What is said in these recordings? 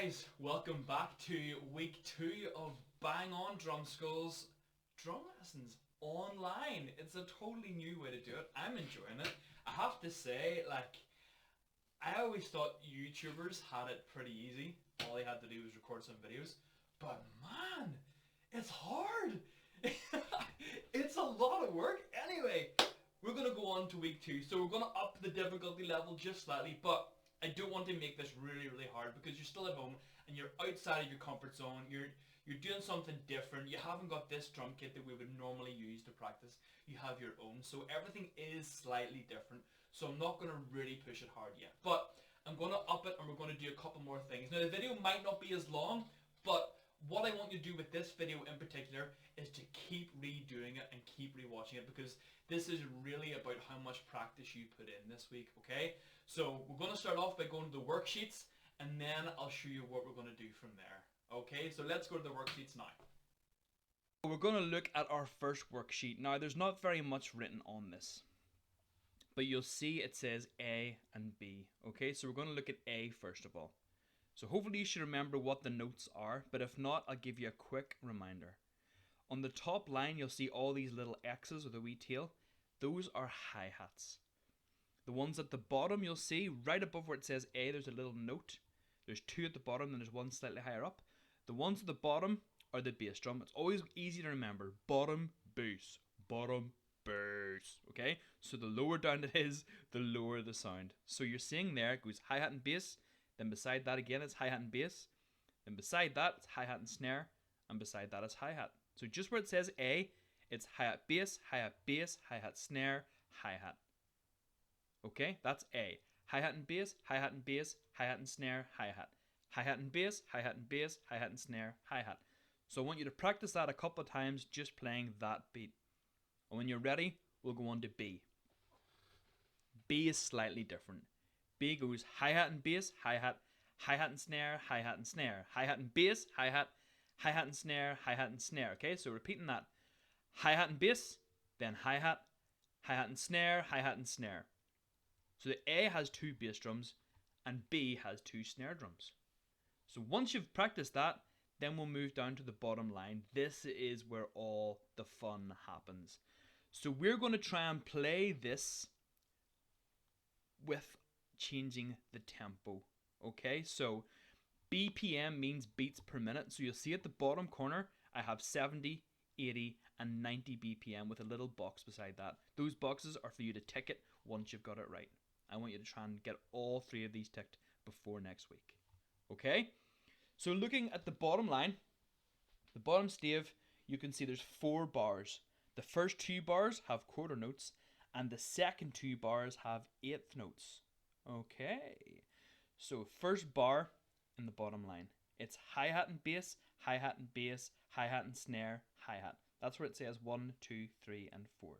guys, welcome back to week 2 of Bang On Drum School's drum lessons online. It's a totally new way to do it. I'm enjoying it. I have to say, I always thought YouTubers had it pretty easy. All they had to do was record some videos. But man, it's hard. It's a lot of work. Anyway, we're going to go on to week 2. So we're going to up the difficulty level just slightly, but I don't want to make this really hard because you're still at home and you're outside of your comfort zone. You're doing something different. You haven't got this drum kit that we would normally use to practice. You have your own. So everything is slightly different. So I'm not going to really push it hard yet. But I'm going to up it and we're going to do a couple more things. Now the video might not be as long, but what I want you to do with this video in particular is to keep redoing it and keep rewatching it, because this is really about how much practice you put in this week, okay? So we're going to start off by going to the worksheets and then I'll show you what we're going to do from there. Okay, so let's go to the worksheets now. We're going to look at our first worksheet. Now there's not very much written on this, but you'll see it says A and B. Okay, so we're going to look at A first of all. So hopefully you should remember what the notes are, but if not, I'll give you a quick reminder. On the top line, you'll see all these little X's with a wee tail. Those are hi-hats. The ones at the bottom, you'll see right above where it says A, there's a little note. There's 2 at the bottom, and there's 1 slightly higher up. The ones at the bottom are the bass drum. It's always easy to remember. Bottom, bass. Bottom, bass. Okay? So the lower down it is, the lower the sound. So you're seeing there, it goes hi-hat and bass. Then beside that again, it's hi-hat and bass. Then beside that, it's hi-hat and snare. And beside that, it's hi-hat. So just where it says A, it's hi-hat bass, hi-hat snare, hi-hat. Okay, that's A. Hi-hat and bass, hi-hat and bass, hi-hat and snare, hi-hat. Hi-hat and bass, hi-hat and bass, hi-hat and snare, hi-hat. So I want you to practice that a couple of times just playing that beat. And when you're ready, we'll go on to B. B is slightly different. B goes hi-hat and bass, hi-hat, hi-hat and snare, hi-hat and snare, hi-hat and bass, hi-hat, hi-hat and snare, hi-hat and snare. Okay, so repeating that. Hi-hat and bass, then hi-hat, hi-hat and snare, hi-hat and snare. So the A has 2 bass drums and B has 2 snare drums. So once you've practiced that, then we'll move down to the bottom line. This is where all the fun happens. So we're going to try and play this with changing the tempo. Okay, so BPM means beats per minute. So you'll see at the bottom corner, I have 70, 80, and 90 BPM with a little box beside that. Those boxes are for you to tick it once you've got it right. I want you to try and get all 3 of these ticked before next week. Okay? So looking at the bottom line, the bottom stave, you can see there's 4 bars. The first 2 bars have quarter notes, and the second 2 bars have 1/8 notes. Okay. So first bar in the bottom line, it's hi-hat and bass, hi-hat and bass, hi-hat and snare, hi-hat. That's where it says 1, 2, 3, and 4.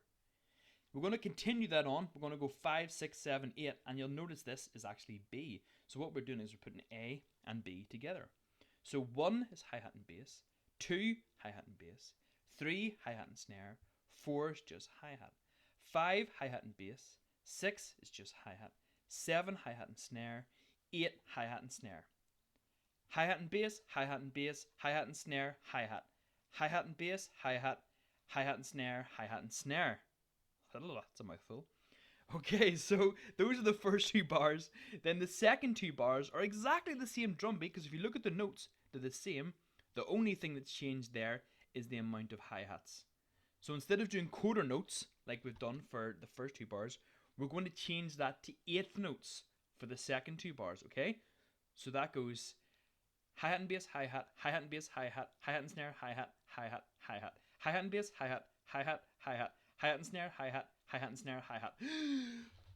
We're going to continue that on. We're going to go 5, 6, 7, 8, and you'll notice this is actually B. So what we're doing is we're putting A and B together. So 1 is hi-hat and bass, 2 hi-hat and bass, 3 hi-hat and snare, 4 is just hi-hat, 5 hi-hat and bass, 6 is just hi-hat, 7 hi-hat and snare, 8 hi-hat and snare. Hi-hat and bass, hi-hat and bass, hi-hat and snare, hi-hat. Hi-hat and bass, hi-hat, hi-hat and snare, hi-hat and snare. That's a mouthful. Okay, so those are the first 2 bars. Then the second 2 bars are exactly the same drum beat, because if you look at the notes, they're the same. The only thing that's changed there is the amount of hi-hats. So instead of doing quarter notes, like we've done for the first 2 bars, we're going to change that to 1/8 notes for the second 2 bars, okay? So that goes hi-hat and bass, hi-hat, hi-hat and bass, hi-hat, hi-hat and snare, hi-hat, hi-hat, hi-hat, hi-hat and bass, hi-hat, hi-hat, hi-hat, hi-hat and snare, hi-hat, hi-hat and snare, hi-hat.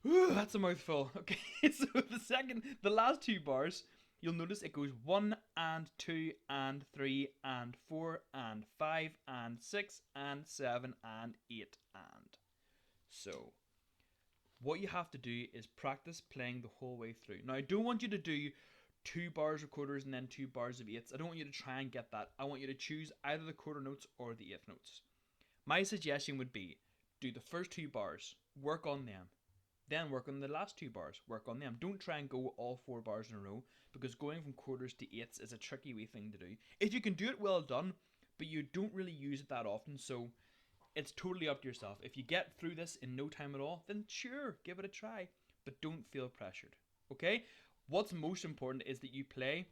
Ooh, that's a mouthful. Okay, so the last 2 bars, you'll notice it goes 1 and 2 and 3 and 4 and 5 and 6 and 7 and 8 and. So what you have to do is practice playing the whole way through. Now I don't want you to do 2 bars of quarters and then 2 bars of 8s. I don't want you to try and get that. I want you to choose either the quarter notes or the 1/8 notes. My suggestion would be do the first 2 bars, work on them. Then work on the last 2 bars. Work on them. Don't try and go all 4 bars in a row, because going from quarters to eighths is a tricky wee thing to do. If you can do it, well done, but you don't really use it that often, so it's totally up to yourself. If you get through this in no time at all, then sure, give it a try, but don't feel pressured. Okay? What's most important is that you play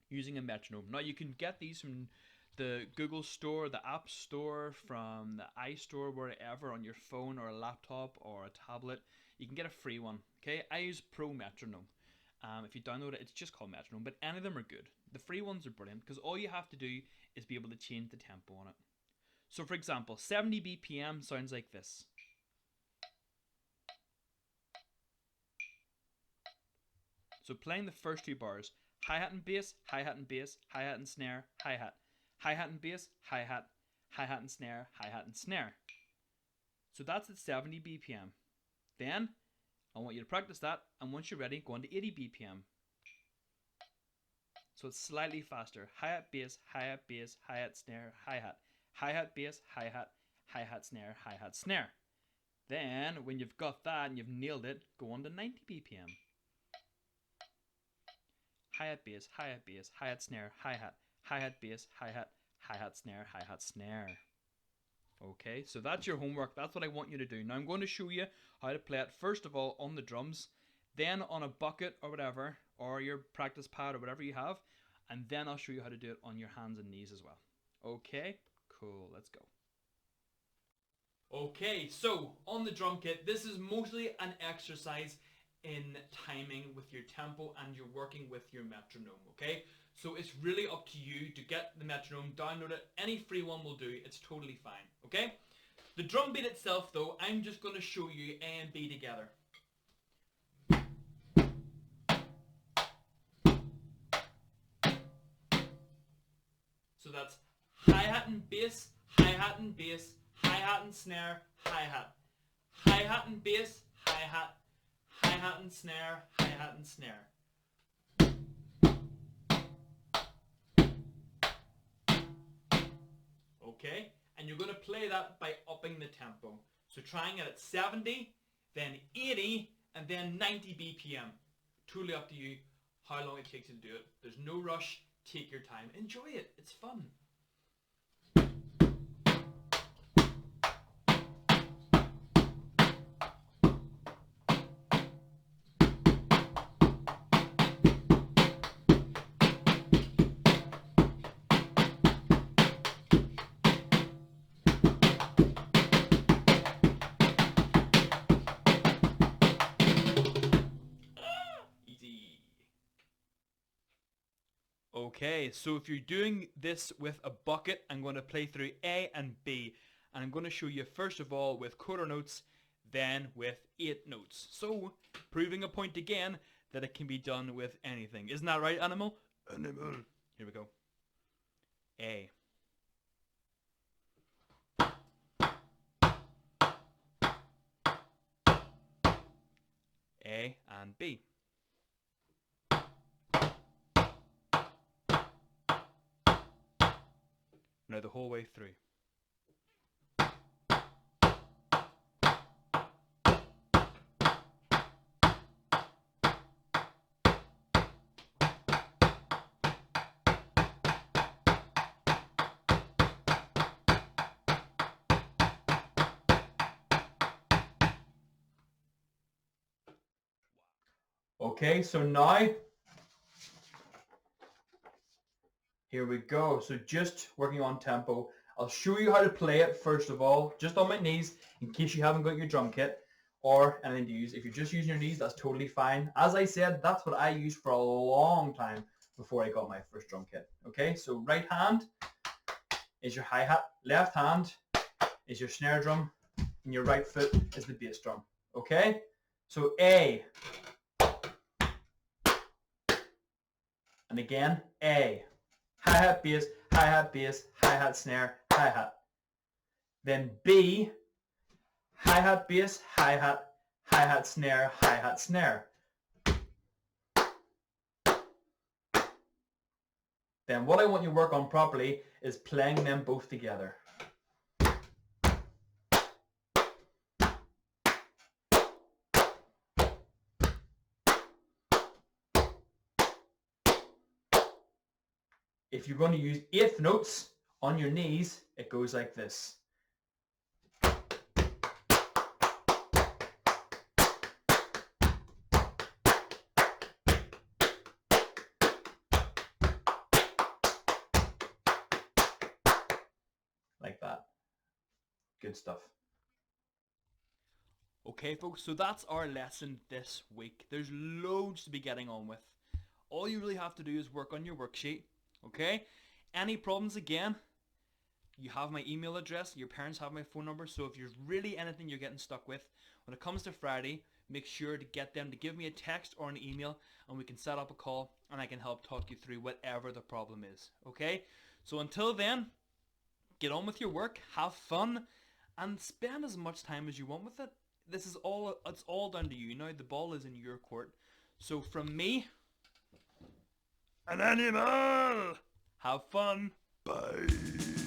using a metronome. Now, you can get these from the Google Store, the App Store, from the iStore, wherever, on your phone or a laptop or a tablet. You can get a free one. Okay? I use Pro Metronome. If you download it, it's just called Metronome, but any of them are good. The free ones are brilliant because all you have to do is be able to change the tempo on it. So, for example, 70 BPM sounds like this. So playing the first 2 bars, hi-hat and bass, hi-hat and bass, hi-hat and snare, hi-hat. Hi-hat and bass, hi-hat, hi-hat and snare, hi-hat and snare. So that's at 70 BPM. Then, I want you to practice that, and once you're ready, go on to 80 BPM. So it's slightly faster. Hi-hat, bass, hi-hat, snare, hi-hat. Hi-hat, bass, hi-hat, hi-hat, snare, hi-hat, snare. Then, when you've got that and you've nailed it, go on to 90 BPM. Hi-hat, bass, hi-hat, snare, hi-hat. Hi-hat, bass, hi-hat, hi-hat, snare, hi-hat, snare. Okay, so that's your homework. That's what I want you to do. Now I'm going to show you how to play it, first of all on the drums, then on a bucket or whatever, or your practice pad or whatever you have, and then I'll show you how to do it on your hands and knees as well. Okay, cool, let's go. Okay, so on the drum kit, this is mostly an exercise in timing with your tempo, and you're working with your metronome, okay? So it's really up to you to get the metronome, download it. Any free one will do. It's totally fine, okay? The drum beat itself, though, I'm just going to show you A and B together. So that's hi-hat and bass, hi-hat and bass, hi-hat and snare, hi-hat. Hi-hat and bass, hi-hat, hi-hat and snare, hi-hat and snare. Okay? And you're going to play that by upping the tempo. So trying it at 70, then 80, and then 90 BPM. Totally up to you how long it takes you to do it. There's no rush. Take your time. Enjoy it. It's fun. Okay, so if you're doing this with a bucket, I'm going to play through A and B. And I'm going to show you first of all with quarter notes, then with 8 notes. So, proving a point again that it can be done with anything. Isn't that right, Animal? Animal. Here we go. A. A and B. Now the whole way through. Okay, so now, here we go. So just working on tempo. I'll show you how to play it first of all, just on my knees, in case you haven't got your drum kit or anything to use. If you're just using your knees, that's totally fine. As I said, that's what I used for a long time before I got my first drum kit. Okay, so right hand is your hi-hat, left hand is your snare drum, and your right foot is the bass drum. Okay, so A. And again, A. Hi-hat, bass, hi-hat, snare, hi-hat. Then B. Hi-hat, bass, hi-hat, hi-hat, snare, hi-hat, snare. Then what I want you to work on properly is playing them both together. if you're going to use eighth notes on your knees, it goes like this. Like that. Good stuff. Okay, folks, so that's our lesson this week. There's loads to be getting on with. All you really have to do is work on your worksheet, okay? Any problems, again, you have my email address, your parents have my phone number, so if there's really anything you're getting stuck with, when it comes to Friday, make sure to get them to give me a text or an email, and we can set up a call, and I can help talk you through whatever the problem is, okay? So until then, get on with your work, have fun, and spend as much time as you want with it. It's all down to you. Now the ball is in your court. So from me, an animal, have fun. Bye.